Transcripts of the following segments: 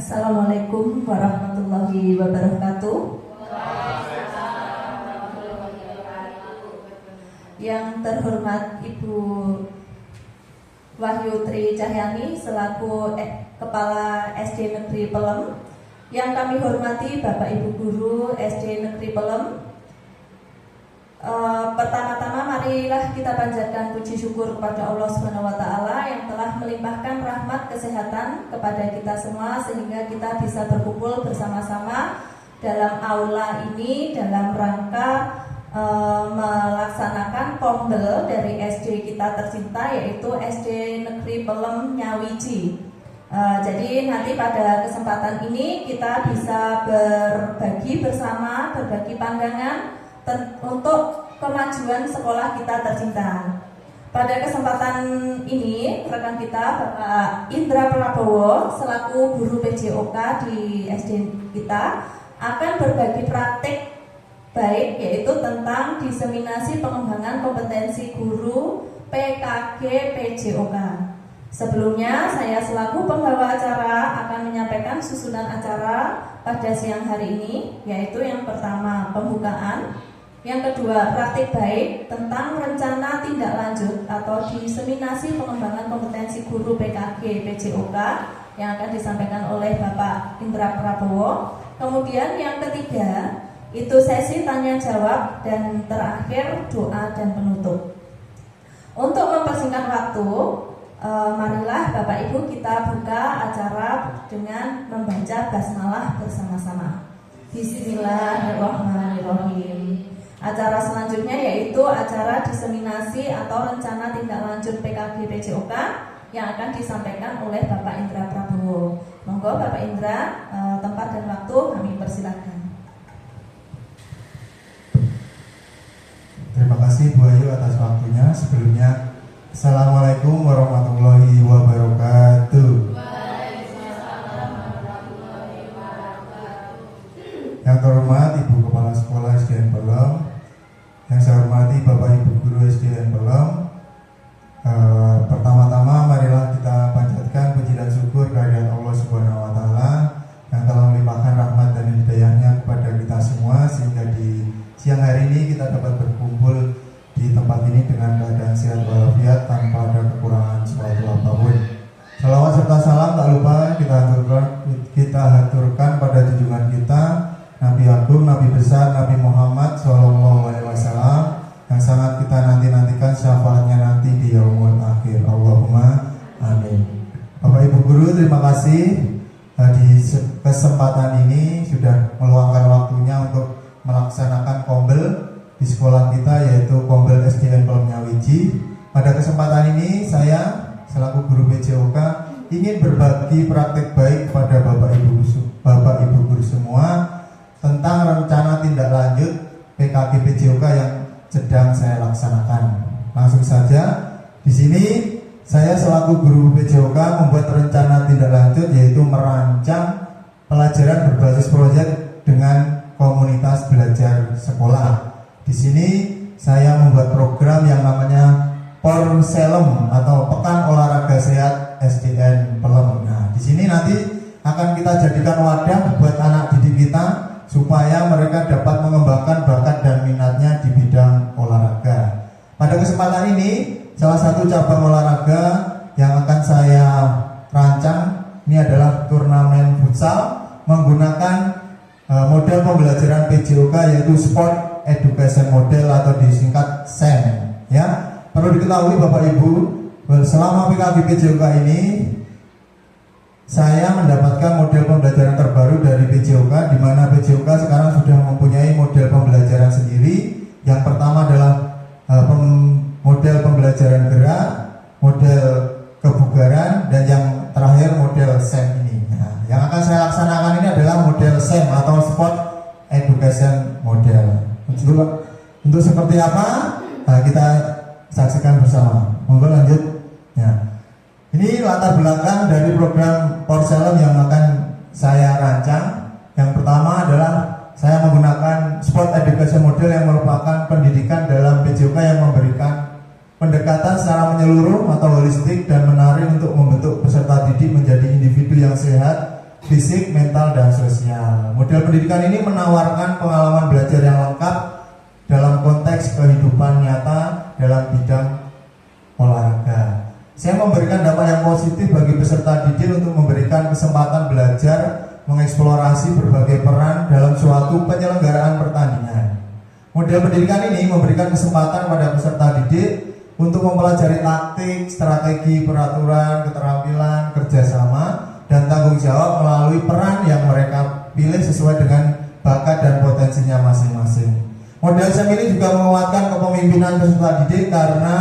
Assalamualaikum warahmatullahi wabarakatuh. Yang terhormat Ibu Wahyu Tri Cahyani selaku Kepala SD Negeri Pelem, yang kami hormati Bapak Ibu Guru SD Negeri Pelem. Pertama-tama marilah kita panjatkan puji syukur kepada Allah SWT yang telah melimpahkan rahmat kesehatan kepada kita semua sehingga kita bisa berkumpul bersama-sama dalam aula ini dalam rangka melaksanakan kombel dari SD kita tercinta, yaitu SD Negeri Pelem Nyawiji. Jadi nanti pada kesempatan ini kita bisa berbagi bersama, berbagi pandangan untuk kemajuan sekolah kita tercinta. Pada kesempatan ini, rekan kita Bapak Indra Prabowo selaku guru PJOK di SD kita akan berbagi praktik baik, yaitu tentang diseminasi pengembangan kompetensi guru PKG PJOK. Sebelumnya, saya selaku pembawa acara akan menyampaikan susunan acara pada siang hari ini, yaitu yang pertama pembukaan, yang kedua praktik baik tentang rencana tindak lanjut atau diseminasi pengembangan kompetensi guru PKG PJOK yang akan disampaikan oleh Bapak Indra Prabowo. Kemudian yang ketiga itu sesi tanya jawab, dan terakhir doa dan penutup. Untuk mempersingkat waktu, marilah Bapak Ibu kita buka acara dengan membaca basmalah bersama-sama. Bismillahirrahmanirrahim. Acara selanjutnya yaitu acara diseminasi atau rencana tindak lanjut PKG PJOK yang akan disampaikan oleh Bapak Indra Prabowo. Monggo Bapak Indra, tempat dan waktu kami persilakan. Terima kasih Bu Ayu atas waktunya. Sebelumnya, Assalamualaikum warahmatullahi wabarakatuh. Yang terhormat Ibu Kepala Sekolah SDN Pelem, yang saya hormati Bapak Ibu Guru SDN Pelem, pertama-tama marilah kita panjatkan puji dan syukur kehadirat Allah Subhanahu wa Ta'ala yang telah melimpahkan rahmat dan hidayahnya kepada kita semua sehingga di siang hari ini kita dapat berkumpul di tempat ini dengan keadaan sehat walafiat tanpa ada kekurangan suatu apapun. Salawat serta salam tak lupa kita haturkan pada junjungan kita Nabi Agung, Nabi besar, Nabi Muhammad SAW yang sangat kita nantikan syafaatnya nanti di yaumul akhir. Allahumma amin. Bapak Ibu Guru, terima kasih di kesempatan ini sudah meluangkan waktunya untuk melaksanakan kombel di sekolah kita, yaitu kombel SDN Pelem Nyawiji. Pada kesempatan ini saya selaku guru PJOK ingin berbagi praktik baik kepada Bapak Ibu Guru semua tentang rencana tindak lanjut PKG PJOK yang sedang saya laksanakan. Langsung saja, di sini saya selaku guru PJOK membuat rencana tindak lanjut, yaitu merancang pelajaran berbasis proyek dengan komunitas belajar sekolah. Di sini saya membuat program yang namanya Porselem atau Pekan Olahraga Sehat SDN Pelem. Nah, di sini nanti akan kita jadikan wadah buat anak didik kita supaya mereka dapat mengembangkan bakat dan minatnya di bidang olahraga. Pada kesempatan ini, salah satu cabang olahraga yang akan saya rancang ini adalah turnamen futsal menggunakan model pembelajaran PJOK, yaitu Sport Education Model atau disingkat SEM. Ya, perlu diketahui Bapak Ibu, selama PKG PJOK ini saya mendapatkan model pembelajaran terbaru dari PJOK, di mana PJOK sekarang sudah mempunyai model pembelajaran sendiri. Yang pertama adalah model pembelajaran gerak, model kebugaran, dan yang terakhir model SEM ini. Nah, yang akan saya laksanakan ini adalah model SEM atau Sport Education Model. Untuk seperti apa? Nah, kita saksikan bersama. Monggo lanjut. Ya. Ini latar belakang dari program Porselem yang akan saya rancang. Yang pertama adalah saya menggunakan Sport Education Model yang merupakan pendidikan dalam PJOK yang memberikan pendekatan secara menyeluruh atau holistik dan menarik untuk membentuk peserta didik menjadi individu yang sehat fisik, mental, dan sosial. Model pendidikan ini menawarkan pengalaman belajar yang lengkap dalam konteks kehidupan nyata dalam bidang olahraga. Saya memberikan dampak yang positif bagi peserta didik untuk memberikan kesempatan belajar mengeksplorasi berbagai peran dalam suatu penyelenggaraan pertandingan. Model pendidikan ini memberikan kesempatan pada peserta didik untuk mempelajari taktik, strategi, peraturan, keterampilan, kerjasama, dan tanggung jawab melalui peran yang mereka pilih sesuai dengan bakat dan potensinya masing-masing. Model SEM ini juga menguatkan kepemimpinan peserta didik karena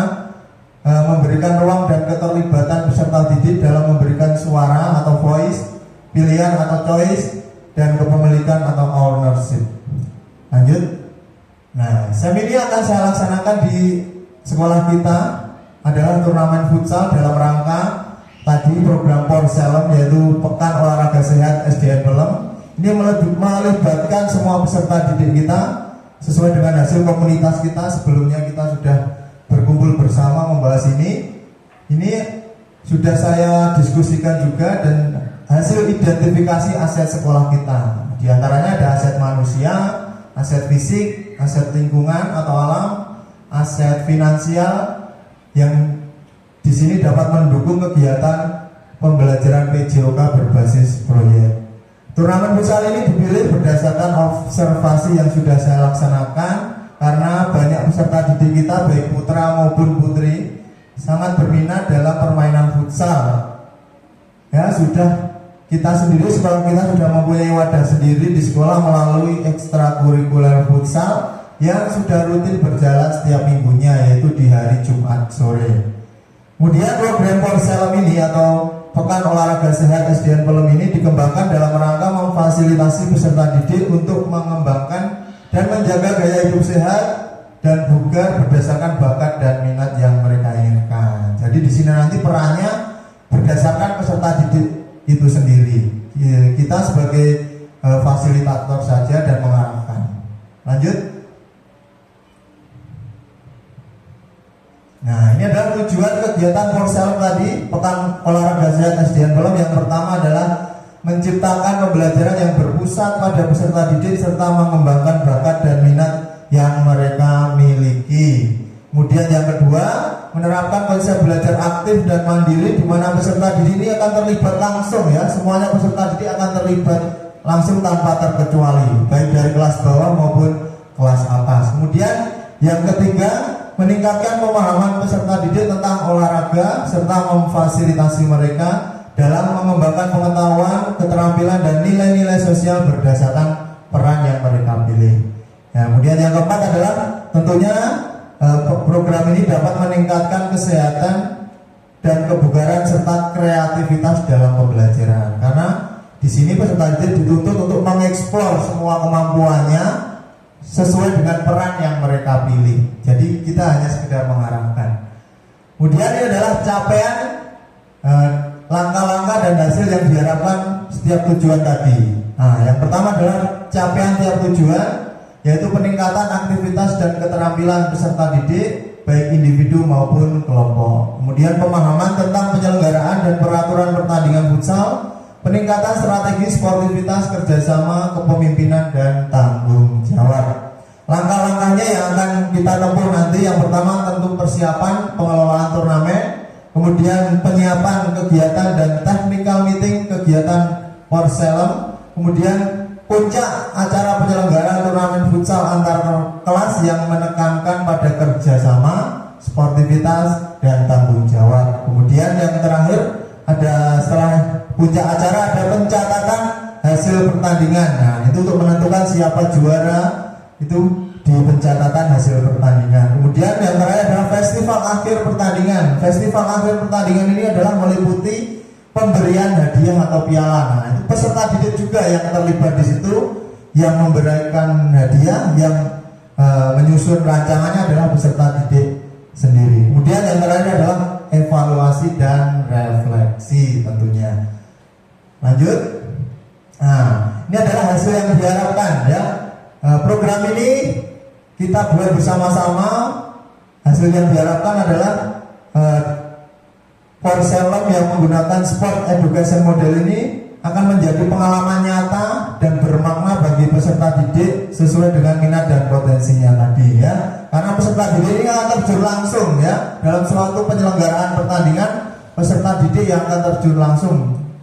memberikan ruang dan keterlibatan peserta didik dalam memberikan suara atau voice, pilihan atau choice, dan kepemilikan atau ownership. Lanjut. Nah, SEM ini akan saya laksanakan di sekolah kita adalah turnamen futsal dalam rangka tadi program Porselem, yaitu Pekan Olahraga Sehat SDN Pelem. Ini melibatkan semua peserta didik kita sesuai dengan hasil komunitas kita. Sebelumnya kita sudah berkumpul bersama membahas ini. Ini sudah saya diskusikan juga, dan hasil identifikasi aset sekolah kita. Di antaranya ada aset manusia, aset fisik, aset lingkungan atau alam, aset finansial yang di sini dapat mendukung kegiatan pembelajaran PJOK berbasis proyek. Turnamen futsal ini dipilih berdasarkan observasi yang sudah saya laksanakan karena banyak peserta didik kita baik putra maupun putri sangat berminat dalam permainan futsal. Ya, kita sendiri sekolah kita sudah mempunyai wadah sendiri di sekolah melalui ekstrakurikuler futsal yang sudah rutin berjalan setiap minggunya, yaitu di hari Jumat sore. Kemudian program Porselem ini atau Pekan Olahraga Sehat SDN Pelem ini dikembangkan dalam rangka memfasilitasi peserta didik untuk mengembangkan dan menjaga gaya hidup sehat dan bugar berdasarkan bakat dan minat yang mereka inginkan. Jadi di sini nanti perannya berdasarkan peserta didik itu sendiri. Kita sebagai fasilitator saja dan mengarahkan. Lanjut. Nah, ini adalah tujuan kegiatan Porselem tadi, Pekan Olahraga Sehat SDN Pelem. Yang pertama adalah menciptakan pembelajaran yang berpusat pada peserta didik serta mengembangkan bakat dan minat yang mereka miliki. Kemudian yang kedua, menerapkan konsep belajar aktif dan mandiri di mana peserta didik ini akan terlibat langsung, ya. Semuanya peserta didik akan terlibat langsung tanpa terkecuali, baik dari kelas bawah maupun kelas atas. Kemudian yang ketiga, meningkatkan pemahaman peserta didik tentang olahraga serta memfasilitasi mereka dalam mengembangkan pengetahuan, keterampilan, dan nilai-nilai sosial berdasarkan peran yang mereka pilih. Nah, kemudian yang keempat adalah tentunya program ini dapat meningkatkan kesehatan dan kebugaran serta kreativitas dalam pembelajaran. Karena di sini peserta didik dituntut untuk mengeksplor semua kemampuannya sesuai dengan peran yang mereka pilih. Jadi kita hanya sekedar mengarahkan. Kemudian ini adalah capaian langkah-langkah dan hasil yang diharapkan setiap tujuan tadi. Nah, yang pertama adalah capaian tiap tujuan, yaitu peningkatan aktivitas dan keterampilan peserta didik baik individu maupun kelompok. Kemudian pemahaman tentang penyelenggaraan dan peraturan pertandingan futsal, peningkatan strategi sportivitas, kerjasama, kepemimpinan, dan tanggung jawab. Langkah-langkahnya yang akan kita tempuh nanti, yang pertama tentu persiapan pengelolaan turnamen, kemudian penyiapan kegiatan dan technical meeting kegiatan Porselem, kemudian puncak acara penyelenggaraan turnamen futsal antar kelas yang menekankan pada kerjasama, sportivitas, dan tanggung jawab. Kemudian yang terakhir ada setelah puncak acara ada pencatatan hasil pertandingan. Nah, itu untuk menentukan siapa juara itu di pencatatan hasil pertandingan. Kemudian yang terakhir adalah festival akhir pertandingan. Festival akhir pertandingan ini adalah meliputi pemberian hadiah atau piala. Nah, itu peserta didik juga yang terlibat di situ, yang memberikan hadiah, yang menyusun rancangannya adalah peserta didik sendiri. Kemudian yang terakhir adalah evaluasi dan refleksi tentunya. Lanjut. Nah, ini adalah hasil yang diharapkan, ya. Program ini kita buat bersama-sama. Hasil yang diharapkan adalah Porselem yang menggunakan sport education model ini akan menjadi pengalaman nyata dan bermakna bagi peserta didik sesuai dengan minat dan potensinya tadi ya. Karena peserta didik ini akan terjun langsung ya dalam suatu penyelenggaraan pertandingan, peserta didik yang akan terjun langsung.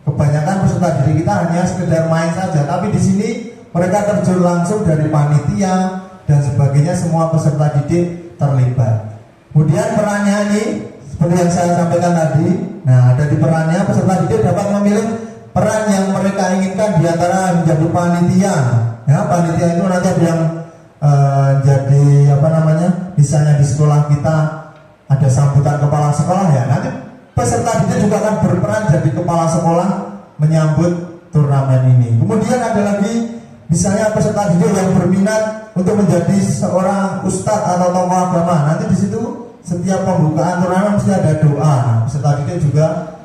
Kebanyakan peserta didik kita hanya sekedar main saja, tapi di sini mereka terjun langsung dari panitia dan sebagainya, semua peserta didik terlibat. Kemudian perannya ini seperti yang saya sampaikan tadi. Nah, ada di perannya peserta didik dapat memilih peran yang mereka inginkan, di antara menjadi panitia. Ya, panitia itu nanti ada yang jadi misalnya di sekolah kita ada sambutan kepala sekolah ya. Nanti peserta didik juga akan berperan jadi kepala sekolah menyambut turnamen ini. Kemudian ada lagi misalnya peserta didik yang berminat untuk menjadi seorang ustadz atau tokoh agama. Nanti di situ setiap pembukaan turnamen mesti ada doa. Nah, peserta didik juga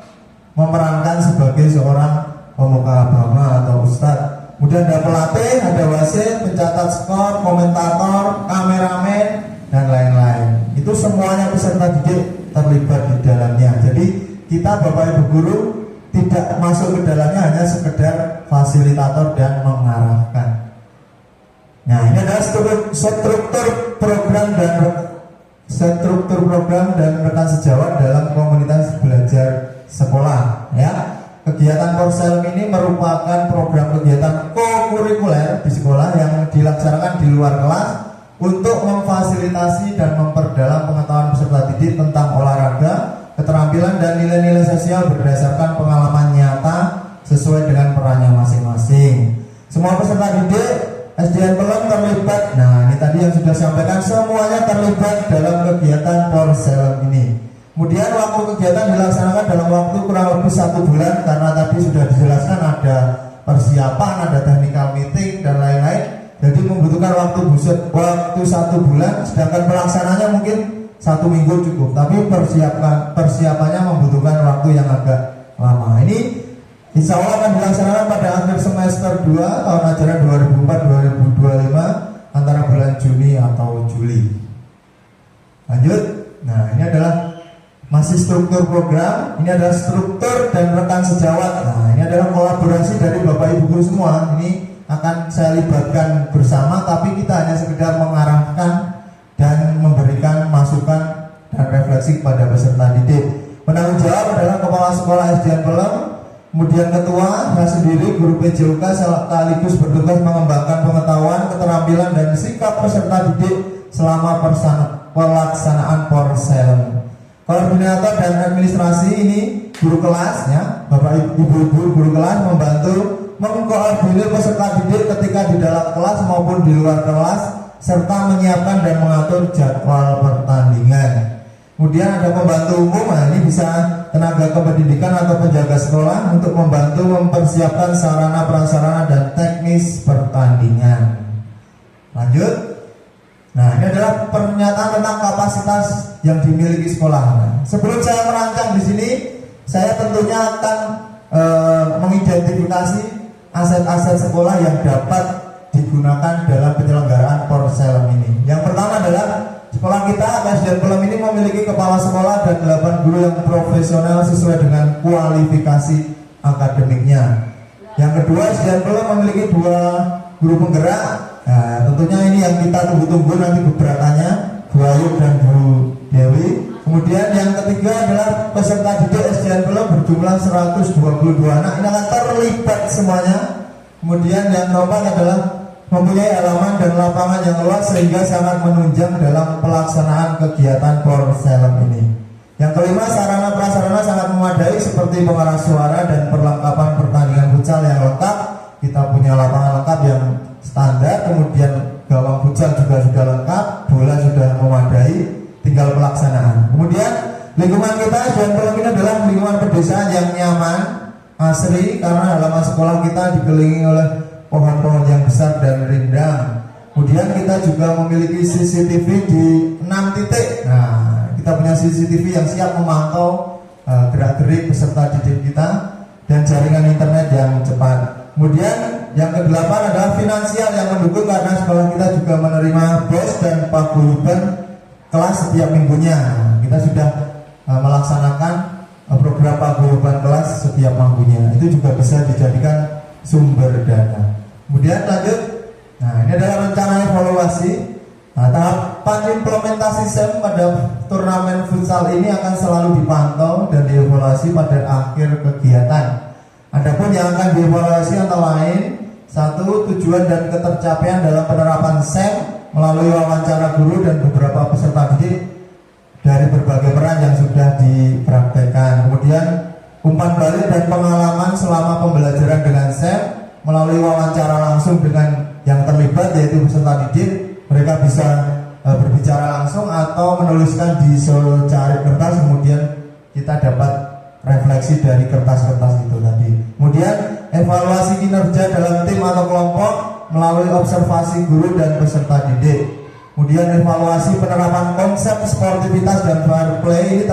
memerankan sebagai seorang pemuka agama atau ustadz. Kemudian ada pelatih, ada wasit, pencatat skor, komentator, kameramen, dan lain-lain. Itu semuanya peserta didik terlibat di dalamnya. Jadi kita Bapak Ibu Guru tidak masuk ke dalamnya, hanya sekedar fasilitator dan mengarahkan. Nah, ini adalah struktur program dan rekan sejawat dalam komunitas belajar sekolah ya. Kegiatan Porsel ini merupakan program kegiatan co-kurikuler di sekolah yang dilaksanakan di luar kelas untuk memfasilitasi dan memperdalam pengetahuan peserta didik tentang olahraga, keterampilan dan nilai-nilai sosial berdasarkan pengalaman nyata sesuai dengan perannya masing-masing. Semua peserta didik SDN Pelem terlibat. Nah, ini tadi yang sudah sampaikan, semuanya terlibat dalam kegiatan Porsel ini. Kemudian waktu kegiatan dilaksanakan dalam waktu kurang lebih 1 bulan, karena tadi sudah dijelaskan ada persiapan, ada technical meeting dan lain-lain. Jadi membutuhkan waktu 1 bulan, sedangkan pelaksananya mungkin 1 minggu cukup. Tapi persiapannya membutuhkan waktu yang agak lama. Ini insya Allah akan dilaksanakan pada akhir semester 2 tahun ajaran 2004-2025 antara bulan Juni atau Juli. Lanjut. Nah, ini adalah masih struktur program. Ini adalah struktur dan rekan sejawat. Nah, ini adalah kolaborasi dari Bapak Ibu Guru semua. Ini akan saya libatkan bersama, tapi kita hanya sekedar mengarahkan dan memberikan masukan dan refleksi kepada peserta didik. Penanggung jawab adalah Kepala Sekolah SDN Pelem. Kemudian ketua, saya sendiri guru PJOK sekaligus bertugas mengembangkan pengetahuan, keterampilan dan sikap peserta didik selama pelaksanaan Porsel. Koordinator dan administrasi ini guru kelas ya, Bapak Ibu guru kelas membantu mengkoordinir peserta didik ketika di dalam kelas maupun di luar kelas, serta menyiapkan dan mengatur jadwal pertandingan. Kemudian ada pembantu umum, nah ini bisa tenaga kependidikan atau penjaga sekolah untuk membantu mempersiapkan sarana prasarana dan teknis pertandingan. Lanjut. Nah, ini adalah pernyataan tentang kapasitas yang dimiliki sekolah. Nah, sebelum saya merancang di sini, saya tentunya akan mengidentifikasi aset-aset sekolah yang dapat digunakan dalam penyelenggaraan Porsel ini. Yang pertama adalah sekolah kita SDN Pelem ini memiliki kepala sekolah dan 8 guru yang profesional sesuai dengan kualifikasi akademiknya. Yang kedua, SDN Pelem memiliki 2 guru penggerak. Nah, tentunya ini yang kita tunggu-tunggu nanti keberatan Bu Ayu dan Bu Dewi. Kemudian yang ketiga adalah peserta didik SDN Pelem berjumlah 122 anak. Ini akan terlibat semuanya. Kemudian yang keempat adalah mempunyai halaman dan lapangan yang luas sehingga sangat menunjang dalam pelaksanaan kegiatan Porsel ini. Yang kelima, sarana prasarana sangat memadai seperti pengeras suara dan perlengkapan pertandingan futsal yang lengkap. Kita punya lapangan lengkap yang standar, kemudian gawang futsal juga sudah lengkap, bola sudah memadai, tinggal pelaksanaan. Kemudian lingkungan kita SDN Pelem ini adalah lingkungan pedesaan yang nyaman, asri, karena halaman sekolah kita dikelilingi oleh pohon-pohon yang besar dan rindang. Kemudian kita juga memiliki CCTV di 6 titik. Nah, kita punya CCTV yang siap memantau gerak-gerik peserta didik kita dan jaringan internet yang cepat. Kemudian yang ke-8 adalah finansial yang mendukung, karena sekolah kita juga menerima BOS dan paguyuban kelas setiap minggunya. Kita sudah melaksanakan program paguyuban kelas setiap mampunya. Itu juga bisa dijadikan sumber dana. Kemudian lanjut. Nah, ini adalah rencana evaluasi. Nah, tahapan implementasi SEM pada turnamen futsal ini akan selalu dipantau dan dievaluasi pada akhir kegiatan. Adapun yang akan dievaluasi antara lain: satu, tujuan dan ketercapaian dalam penerapan SEM melalui wawancara guru dan beberapa peserta didik dari berbagai peran yang sudah dipraktekkan. Kemudian umpan balik dan pengalaman selama pembelajaran dengan SEM melalui wawancara langsung dengan yang terlibat, yaitu peserta didik. Mereka bisa berbicara langsung atau menuliskan di secari kertas, kemudian kita dapat refleksi dari kertas-kertas itu tadi. Kemudian evaluasi kinerja dalam tim atau kelompok melalui observasi guru dan peserta didik. Kemudian evaluasi penerapan konsep sportivitas dan fair play ini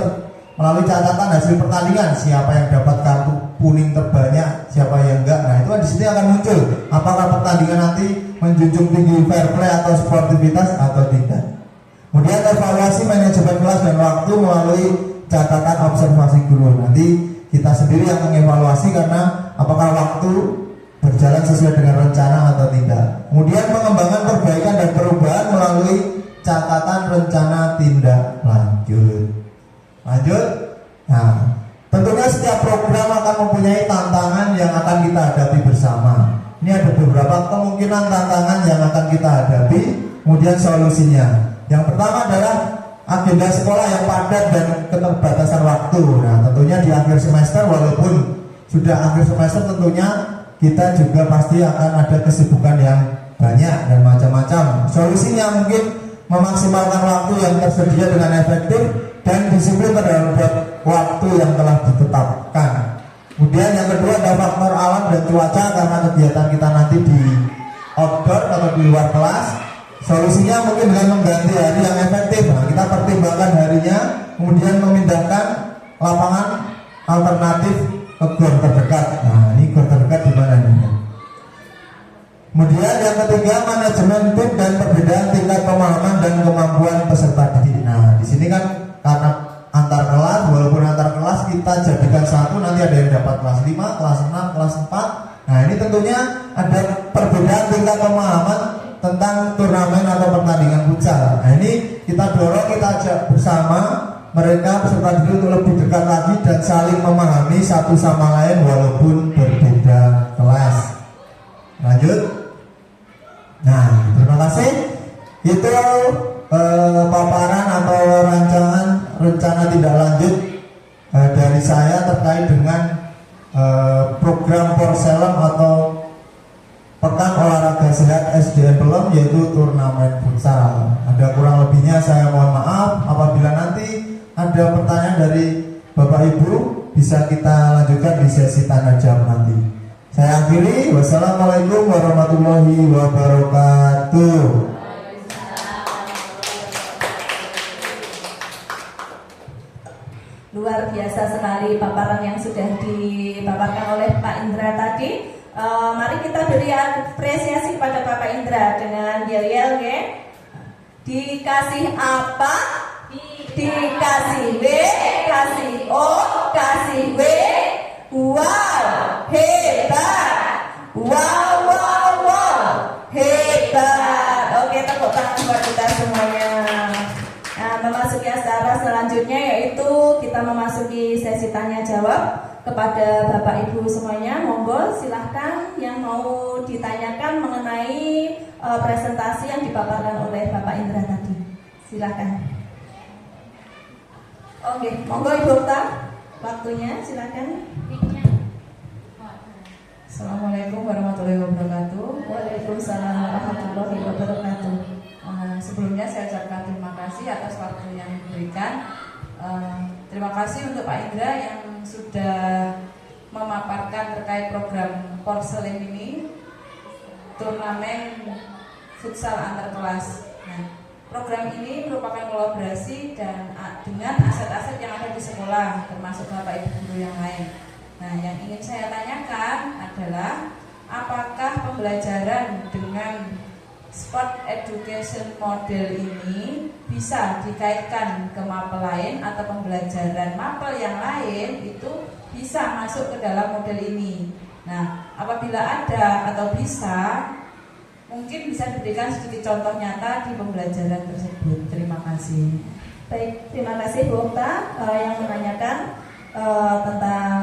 melalui catatan hasil pertandingan, siapa yang dapat kartu kuning terbanyak, siapa yang enggak. Nah, itu di sini akan muncul apakah pertandingan nanti menjunjung tinggi fair play atau sportivitas atau tidak. Kemudian evaluasi manajemen kelas dan waktu melalui catatan observasi guru. Nanti kita sendiri yang mengevaluasi karena apakah waktu berjalan sesuai dengan rencana atau tidak. Kemudian pengembangan perbaikan dan perubahan melalui catatan rencana tindak lanjut. Lanjut. Nah, tentunya setiap program akan mempunyai tantangan yang akan kita hadapi bersama. Ini ada beberapa kemungkinan tantangan yang akan kita hadapi, kemudian solusinya. Yang pertama adalah agenda sekolah yang padat dan keterbatasan waktu. Nah, tentunya di akhir semester, walaupun sudah akhir semester, tentunya kita juga pasti akan ada kesibukan yang banyak dan macam-macam. Solusinya mungkin memaksimalkan waktu yang tersedia dengan efektif dan disiplin terhadap waktu yang telah ditetapkan. Kemudian yang kedua ada faktor alam dan cuaca, karena kegiatan kita nanti di outdoor atau di luar kelas. Solusinya mungkin dengan mengganti hari yang efektif. Nah, kita pertimbangkan harinya, kemudian memindahkan lapangan alternatif ke gor terdekat. Nah, ini gor terdekat di mana nih? Kemudian yang ketiga manajemen tim dan perbedaan tingkat pemahaman dan kemampuan peserta didik. Nah, di sini kan karena antar kelas, walaupun antar kelas kita jadikan satu, nanti ada yang dapat kelas 5, kelas 6, kelas 4. Nah, ini tentunya ada perbedaan tingkat pemahaman tentang turnamen atau pertandingan futsal. Nah, ini kita dorong, kita ajak bersama mereka peserta didik untuk lebih dekat lagi dan saling memahami satu sama lain walaupun berbeda kelas. Lanjut. Nah, terima kasih. Itu paparan atau rancangan rencana tindak lanjut dari saya terkait dengan program Porselem atau Pekan Olahraga Sehat SDN Pelem, yaitu turnamen futsal. Ada kurang lebihnya saya mohon maaf. Apabila nanti ada pertanyaan dari Bapak Ibu, bisa kita lanjutkan di sesi tanya jawab nanti. Saya akhiri. Wassalamualaikum warahmatullahi wabarakatuh. Luar biasa sekali paparan yang sudah dipaparkan oleh Pak Indra tadi. Mari kita beri apresiasi kepada Bapak Indra dengan yel-yel, ya. Dikasih apa? Dikasih W, kasih O, kasih W. Wow, hebat. Wow, wow, wow, hebat. Oke, tepuk tangan buat kita semuanya. Nah, memasuki acara selanjutnya yaitu kita memasuki sesi tanya jawab kepada Bapak Ibu semuanya. Monggo silahkan yang mau ditanyakan mengenai presentasi yang dipaparkan oleh Bapak Indra tadi. Silahkan. Oke, monggo Ibu Okta, waktunya silahkan. Assalamualaikum warahmatullahi wabarakatuh. Waalaikumsalam warahmatullahi wabarakatuh. Sebelumnya saya ucapkan terima kasih atas waktu yang diberikan. Terima kasih untuk Pak Indra yang sudah memaparkan terkait program Porselem ini, turnamen futsal antar kelas. Nah, program ini merupakan kolaborasi dan dengan aset-aset yang ada di sekolah, termasuk Bapak Ibu guru yang lain. Nah, yang ingin saya tanyakan adalah apakah pembelajaran dengan Sport education model ini bisa dikaitkan ke mapel lain atau pembelajaran mapel yang lain itu bisa masuk ke dalam model ini. Nah, apabila ada atau bisa, mungkin bisa diberikan sedikit contoh nyata di pembelajaran tersebut. Terima kasih. Baik, terima kasih Bu Okta yang menanyakan tentang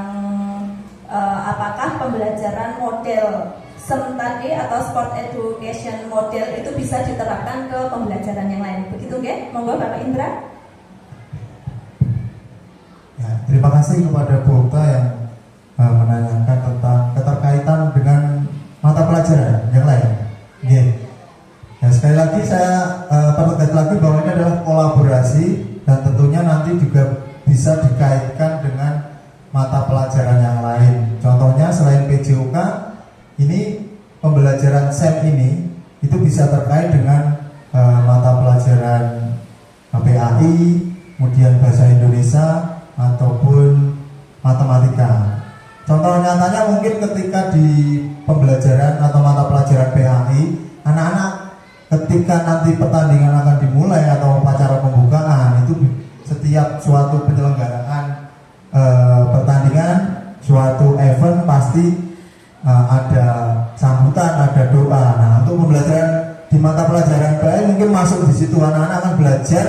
apakah pembelajaran model SEM tadi atau Sport Education Model itu bisa diterapkan ke pembelajaran yang lain. Begitu nggih? Monggo Bapak Indra. Ya, terima kasih kepada Bu Okta yang menanyakan tentang keterkaitan dengan mata pelajaran yang lain. Oke. Ya, sekali lagi saya pertegas lagi bahwa ini adalah kolaborasi dan tentunya nanti juga bisa dikaitkan dengan mata pelajaran yang lain. Contohnya selain PJOK, ini pembelajaran SEM ini itu bisa terkait dengan mata pelajaran PAI, kemudian bahasa Indonesia ataupun matematika. Contoh nyatanya mungkin ketika di pembelajaran atau mata pelajaran PAI, anak-anak ketika nanti pertandingan akan dimulai atau upacara pembukaan itu setiap suatu penyelenggaraan pertandingan, suatu event pasti ada sambutan, ada doa. Nah, untuk pembelajaran di mata pelajaran PAI mungkin masuk di situ, anak-anak akan belajar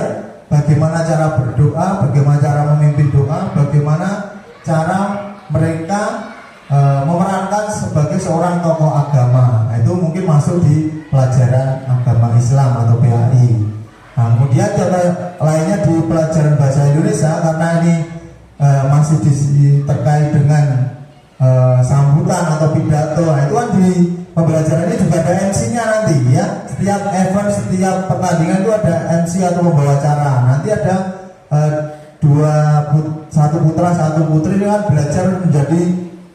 bagaimana cara berdoa, bagaimana cara memimpin doa, bagaimana cara mereka memerankan sebagai seorang tokoh agama. Nah, itu mungkin masuk di pelajaran agama Islam atau PAI. Nah, kemudian contoh lainnya di pelajaran bahasa Indonesia, karena ini masih terkait dengan sambutan atau pidato. Nah, itu kan di pembelajaran ini juga ada MC-nya nanti ya. Setiap event, setiap pertandingan itu ada MC atau pembawa acara. Nanti ada satu putra, satu putri kan belajar menjadi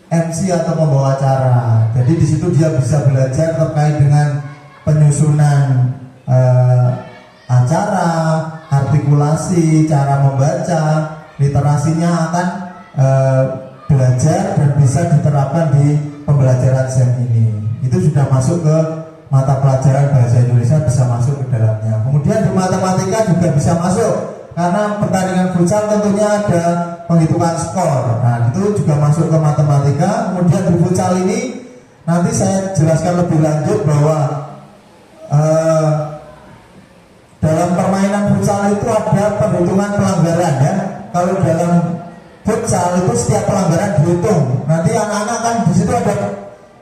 MC atau pembawa acara. Jadi di situ dia bisa belajar terkait dengan penyusunan acara, artikulasi, cara membaca, literasinya akan belajar dan bisa diterapkan di pembelajaran SEM ini. Itu sudah masuk ke mata pelajaran bahasa Indonesia, bisa masuk ke dalamnya. Kemudian di matematika juga bisa masuk, karena pertandingan futsal tentunya ada penghitungan skor. Nah, itu juga masuk ke matematika. Kemudian di futsal ini nanti saya jelaskan lebih lanjut bahwa dalam permainan futsal itu ada perhitungan pelanggaran ya. Kalau dalam futsal itu setiap pelanggaran dihitung. Nanti anak-anak kan di situ ada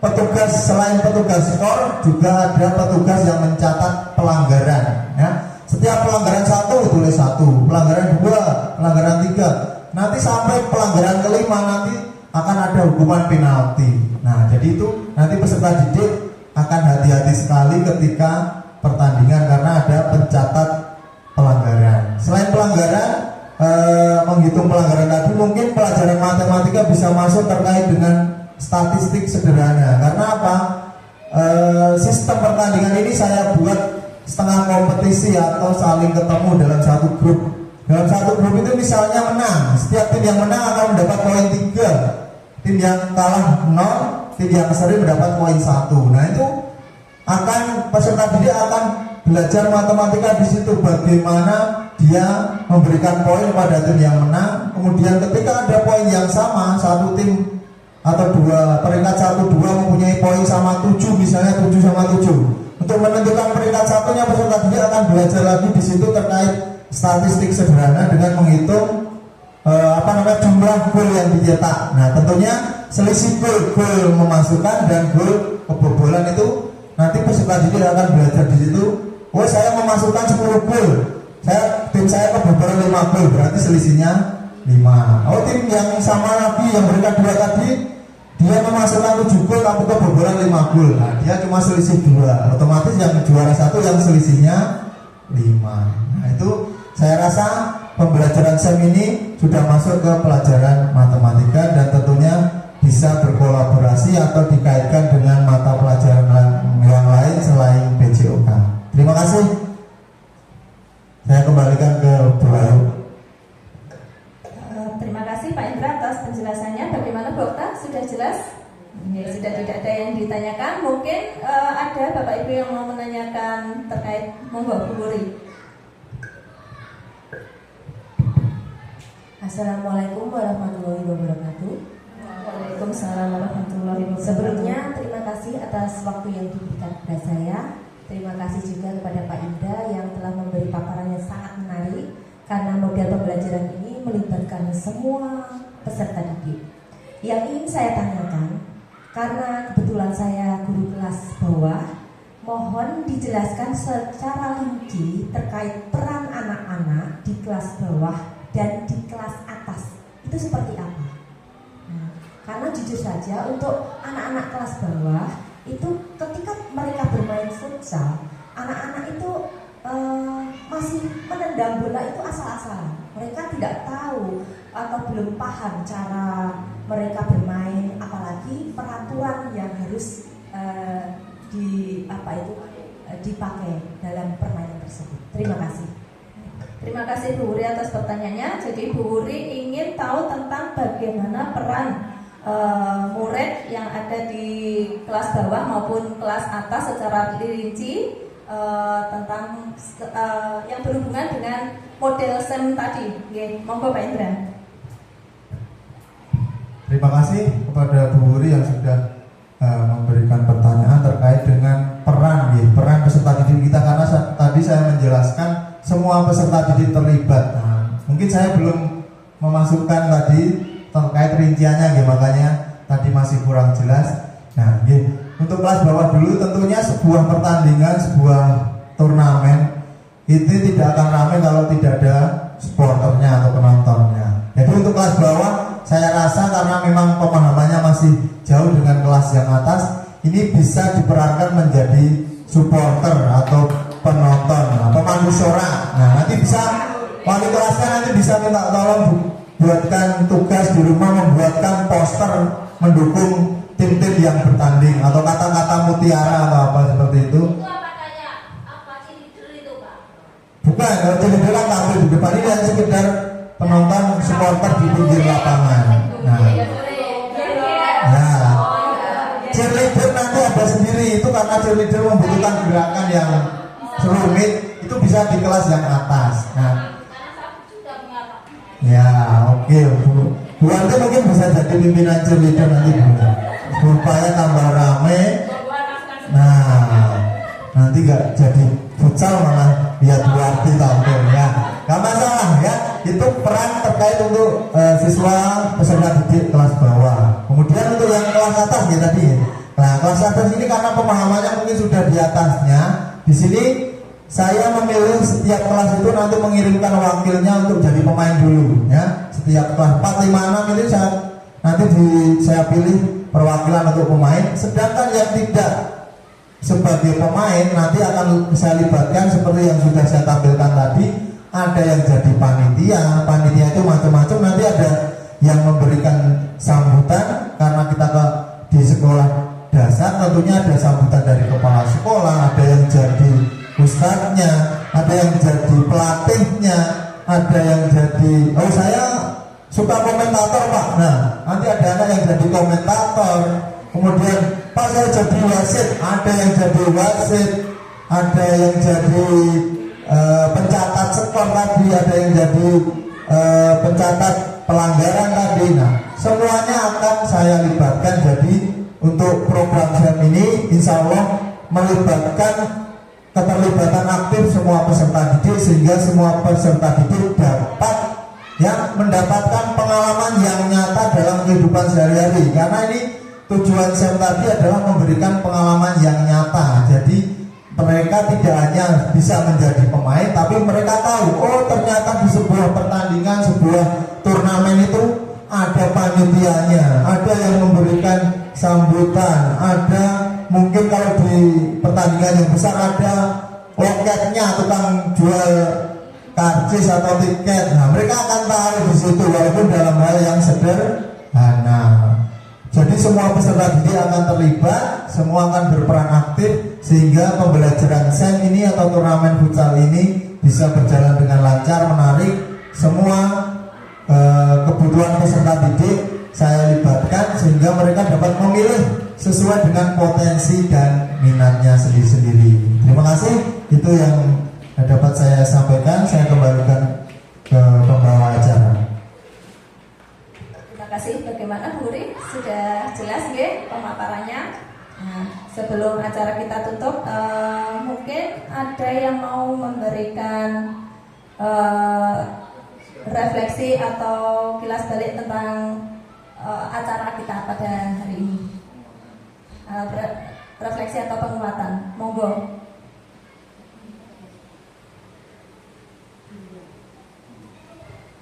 petugas, selain petugas skor juga ada petugas yang mencatat pelanggaran ya. Setiap pelanggaran 1 tulis 1, pelanggaran 2, pelanggaran 3. Nanti sampai pelanggaran kelima nanti akan ada hukuman penalti. Nah, jadi itu nanti peserta didik akan hati-hati sekali ketika pertandingan karena ada pencatat pelanggaran. Selain pelanggaran, menghitung pelanggaran tadi, mungkin pelajaran matematika bisa masuk terkait dengan statistik sederhana. Karena apa? Sistem pertandingan ini saya buat setengah kompetisi atau saling ketemu dalam satu grup. Dalam satu grup itu misalnya menang, setiap tim yang menang akan mendapat poin 3, tim yang kalah 0, tim yang seri mendapat poin 1. Nah, itu akan peserta didik akan belajar matematika di situ, bagaimana dia memberikan poin pada tim yang menang. Kemudian ketika ada poin yang sama, satu tim atau peringkat 1-2 mempunyai poin sama 7, misalnya 7 sama 7. Untuk menentukan peringkat satunya, peserta didik akan belajar lagi di situ terkait statistik sederhana dengan menghitung jumlah gol yang dicetak. Nah, tentunya selisih gol memasukkan dan gol kebobolan itu nanti peserta didik akan belajar di situ. Oh, saya memasukkan 10 gol, tim saya kebobolan 5 gol, berarti selisihnya 5. Oh, tim yang sama lagi yang peringkat 2 tadi, dia memasukkan 7 gol tapi kebobolan 5 gol. Nah, dia cuma selisih 2. Otomatis yang juara 1 yang selisihnya 5. Nah, itu saya rasa pembelajaran SEM ini sudah masuk ke pelajaran matematika dan tentunya bisa berkolaborasi atau dikaitkan dengan mata pelajaran yang lain selain PJOK. Terima kasih. Saya kembalikan ke Bu Ayu. Terima kasih Pak Indra atas penjelasannya. Bagaimana Bu Okta? Sudah jelas? Ya, sudah tidak ada yang ditanyakan. Mungkin ada Bapak Ibu yang mau menanyakan terkait, monggo Bu Wuri. Assalamualaikum warahmatullahi wabarakatuh. Waalaikumsalam warahmatullahi wabarakatuh. Sebelumnya terima kasih atas waktu yang diberikan kepada saya. Terima kasih juga kepada Pak Indra yang telah memberi paparan yang sangat menarik, karena model pembelajaran ini melibatkan semua peserta didik. Yang ingin saya tanyakan, karena kebetulan saya guru kelas bawah, mohon dijelaskan secara rinci terkait peran anak-anak di kelas bawah dan di kelas atas. Itu seperti apa? Nah, karena jujur saja untuk anak-anak kelas bawah itu ketika mereka bermain futsal, anak-anak itu masih menendang bola itu asal-asalan. Mereka tidak tahu atau belum paham cara mereka bermain, apalagi peraturan yang harus dipakai dalam permainan tersebut. Terima kasih. Terima kasih Bu Wuri atas pertanyaannya. Jadi Bu Wuri ingin tahu tentang bagaimana peran murid yang ada di kelas bawah maupun kelas atas secara rinci tentang yang berhubungan dengan model SEM tadi. Oke, monggo Pak Indra. Terima kasih kepada Bu Wuri yang sudah memberikan pertanyaan terkait dengan peran peserta didik kita, karena tadi saya menjelaskan semua peserta didik terlibat. Nah, mungkin saya belum memasukkan tadi terkait rinciannya, makanya tadi masih kurang jelas. Nah, untuk kelas bawah dulu, tentunya sebuah pertandingan, sebuah turnamen itu tidak akan ramai kalau tidak ada supporternya atau penontonnya. Jadi untuk kelas bawah, saya rasa karena memang pemahamannya masih jauh dengan kelas yang atas, ini bisa diperankan menjadi supporter atau penonton, pemandu suara. Nah, nanti bisa wali kelasnya nanti bisa minta tolong buatkan tugas di rumah, membuatkan poster mendukung tim-tim yang bertanding atau kata-kata mutiara atau apa seperti itu. Itu apa kayak apa cheerleader itu, Pak? Bukan, kalau cheerleader kan tampil di depan, ini hanya sekedar penonton supporter di pinggir lapangan. Nah, cheerleader nanti ada sendiri, itu karena cheerleader membutuhkan gerakan yang rumit, itu bisa di kelas yang atas. Nah, ya, oke, Bu Ante mungkin bisa jadi pimpinan cheerleader nanti supaya tambah rame. Nah, nanti gak jadi futsal malah lihat Bu Ante tampil ya. Gak masalah ya, itu peran terkait untuk siswa peserta didik kelas bawah. Kemudian untuk yang kelas atas ya tadi. Nah, kelas atas ini karena pemahamannya mungkin sudah di atasnya. Di sini saya memilih setiap kelas itu nanti mengirimkan wakilnya untuk jadi pemain dulu ya. Setiap kelas 4, 5, 6 itu saya pilih perwakilan untuk pemain. Sedangkan yang tidak sebagai pemain nanti akan saya libatkan seperti yang sudah saya tampilkan tadi. Ada yang jadi panitia itu macam-macam. Nanti ada yang memberikan sambutan karena kita di sekolah dasar, tentunya ada sambutan dari kepala sekolah, ada yang jadi ustadznya, ada yang jadi pelatihnya, ada yang jadi saya suka komentator Pak. Nah, nanti ada anak yang jadi komentator. Kemudian Pak saya jadi wasit, ada yang jadi wasit, ada yang jadi pencatat skor tadi, ada yang jadi pencatat pelanggaran tadi. Nah, semuanya akan saya libatkan. Jadi untuk program SEM ini insya Allah melibatkan keterlibatan aktif semua peserta didik, sehingga semua peserta didik dapat mendapatkan pengalaman yang nyata dalam kehidupan sehari-hari. Karena ini tujuan SEM tadi adalah memberikan pengalaman yang nyata. Jadi mereka tidak hanya bisa menjadi pemain, tapi mereka tahu, oh ternyata di sebuah pertandingan, sebuah turnamen itu ada panitianya, ada yang memberikan sambutan, ada mungkin kalau di pertandingan yang besar ada loketnya, tukang jual karcis atau tiket. Nah, mereka akan tahu di situ walaupun dalam hal yang sederhana. Jadi semua peserta didik akan terlibat, semua akan berperan aktif sehingga pembelajaran SEM ini atau turnamen futsal ini bisa berjalan dengan lancar, menarik. Semua kebutuhan peserta didik saya libatkan sehingga mereka dapat memilih sesuai dengan potensi dan minatnya sendiri-sendiri. Terima kasih, itu yang dapat saya sampaikan. Saya kembalikan ke pembawa acara. Terima kasih. Bagaimana Bu Ri? Sudah jelas nggih pemaparannya? Nah, sebelum acara kita tutup, mungkin ada yang mau memberikan refleksi atau kilas balik tentang acara kita pada hari ini. Refleksi atau penguatan, monggo.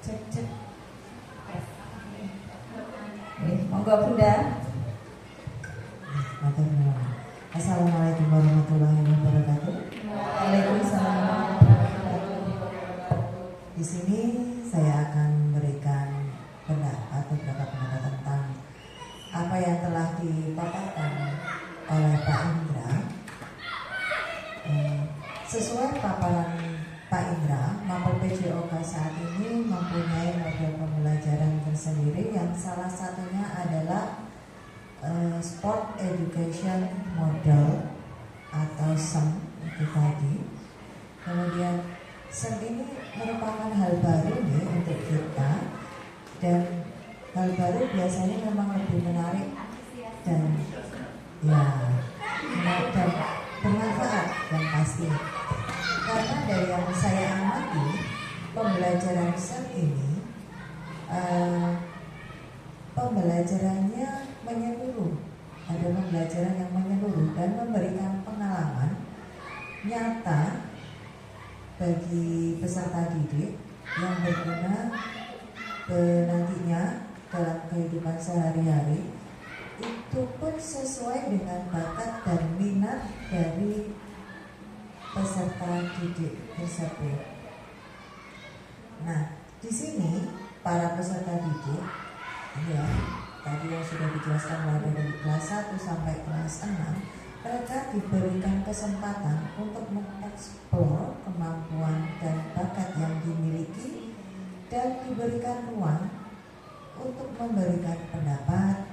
Cek. Monggo Bunda. Assalamualaikum warahmatullahi wabarakatuh. Waalaikumsalam. Di sini saya akan memberikan pendapat beberapa pendapat tentang apa yang telah dipaparkan oleh Pak Indra. Sesuai paparan Pak Indra, Mapel PJOK saat ini mempunyai model pembelajaran tersendiri yang salah satunya adalah Sport Education Model atau SEM itu tadi. Kemudian SEM ini merupakan hal baru nih untuk kita, dan hal baru biasanya memang lebih menarik dan dan bermanfaat yang pasti. Karena dari yang saya amati, pembelajaran SEM ini pembelajarannya menyeluruh, ada pembelajaran yang menyeluruh dan memberikan pengalaman nyata bagi peserta didik yang berguna nantinya dalam kehidupan sehari-hari. Itu pun sesuai dengan bakat dan minat dari peserta didik tersebut. Nah, di sini para peserta didik, ya, tadi yang sudah dijelaskan mulai dari kelas 1 sampai kelas 6, mereka diberikan kesempatan untuk mengeksplor kemampuan dan bakat yang dimiliki dan diberikan ruang untuk memberikan pendapat,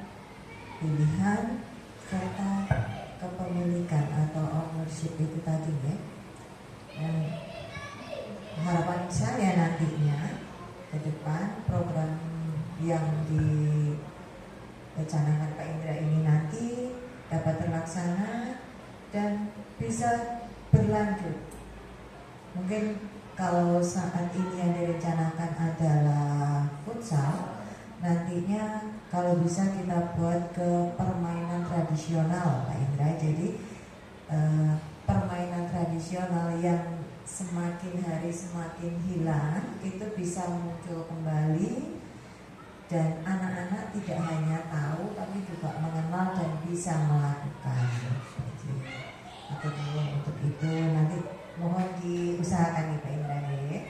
pilihan, serta kepemilikan atau ownership itu tadi ya. Dan harapan saya nantinya ke depan program yang dicanangkan Pak Indra ini nanti dapat terlaksana dan bisa berlanjut. Mungkin kalau saat ini yang direncanakan adalah futsal, nantinya kalau bisa kita buat ke permainan tradisional Pak Indra. Jadi permainan tradisional yang semakin hari semakin hilang itu bisa muncul kembali, dan anak-anak tidak hanya tahu tapi juga mengenal dan bisa melakukan. Atau untuk itu nanti mohon diusahakan nih Pak Indra ya.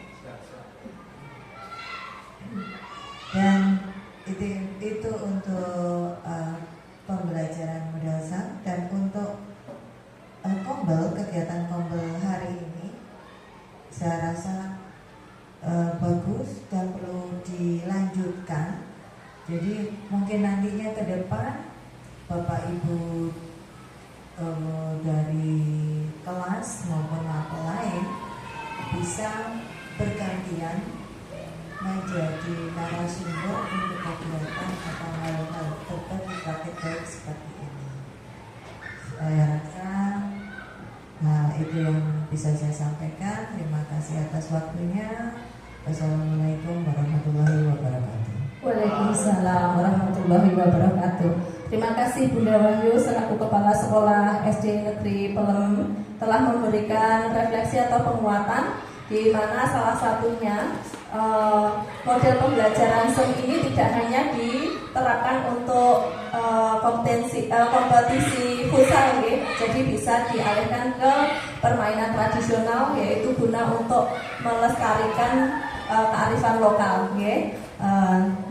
Dan itu untuk pembelajaran modal SEM. Dan untuk kombel, kegiatan kombel hari ini saya rasa bagus dan perlu dilanjutkan. Jadi mungkin nantinya ke depan Bapak Ibu dari kelas maupun mapel lain bisa bergantian menjadi narasumber untuk kegiatan atau hal-hal tertentu baik seperti ini. Saya rasa itu yang bisa saya sampaikan. Terima kasih atas waktunya. Wassalamualaikum warahmatullahi wabarakatuh. Waalaikumsalam warahmatullahi wabarakatuh. Terima kasih Bunda Wahyu selaku Kepala Sekolah SD Negeri Pelem telah memberikan refleksi atau penguatan, di mana salah satunya model pembelajaran SEM ini tidak hanya diterapkan untuk kompetisi futsal, jadi bisa dialihkan ke permainan tradisional, yaitu guna untuk melestarikan kearifan lokal.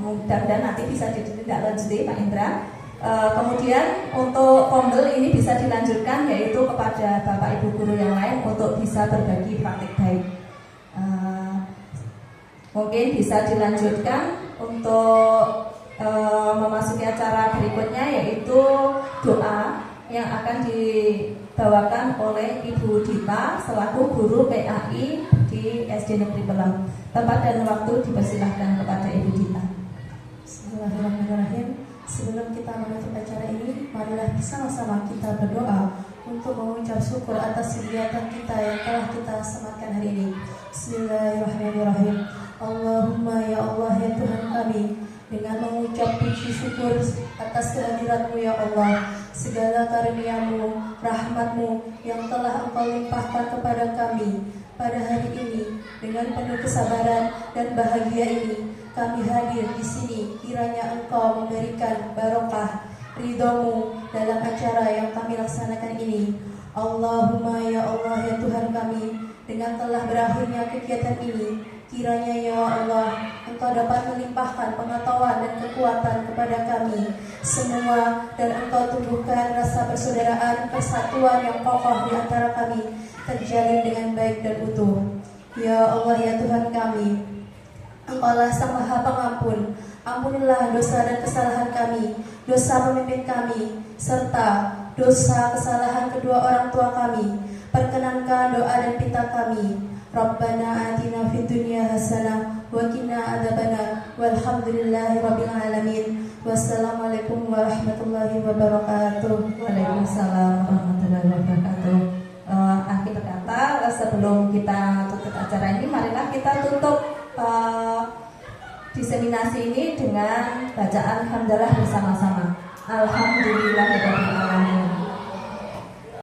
Mudah-mudahan nanti bisa ditindaklanjuti Pak Indra. Kemudian untuk kombel ini bisa dilanjutkan, yaitu kepada Bapak Ibu guru yang lain untuk bisa berbagi praktik baik. Mungkin bisa dilanjutkan untuk memasuki acara berikutnya, yaitu doa yang akan dibawakan oleh Ibu Dita selaku guru PAI di SD Negeri Pelem. Tempat dan waktu dipersilahkan kepada Ibu Dita. Bismillahirrahmanirrahim. Sebelum kita menutup acara ini, marilah bersama-sama kita berdoa untuk mengucap syukur atas kegiatan kita yang telah kita sematkan hari ini. Bismillahirrahmanirrahim. Allahumma ya Allah ya Tuhan kami, dengan mengucap puji syukur atas kehadirat-Mu ya Allah, segala karunia-Mu, rahmat-Mu yang telah Engkau limpahkan kepada kami pada hari ini, dengan penuh kesabaran dan bahagia ini kami hadir di sini. Kiranya Engkau memberikan barokah ridho-Mu dalam acara yang kami laksanakan ini. Allahumma ya Allah ya Tuhan kami, dengan telah berakhirnya kegiatan ini, kiranya ya Allah Engkau dapat melimpahkan pengetahuan dan kekuatan kepada kami semua, dan Engkau tumbuhkan rasa persaudaraan, persatuan yang kokoh di antara kami, terjalin dengan baik dan utuh. Ya Allah ya Tuhan kami, Engkaulah Sang Maha Pengampun. Ampunilah dosa dan kesalahan kami, dosa pemimpin kami, serta dosa kesalahan kedua orang tua kami. Perkenankan doa dan pinta kami. Rabbana atina fid dunya hasanah wa qina adzabannar. Walhamdulillahi rabbil alamin. Wassalamualaikum warahmatullahi wabarakatuh. Waalaikumsalam warahmatullahi wabarakatuh. Akhir kata, sebelum kita tutup acara ini, marilah kita tutup diseminasi ini dengan bacaan hamdalah bersama-sama. Alhamdulillahirabbil alamin.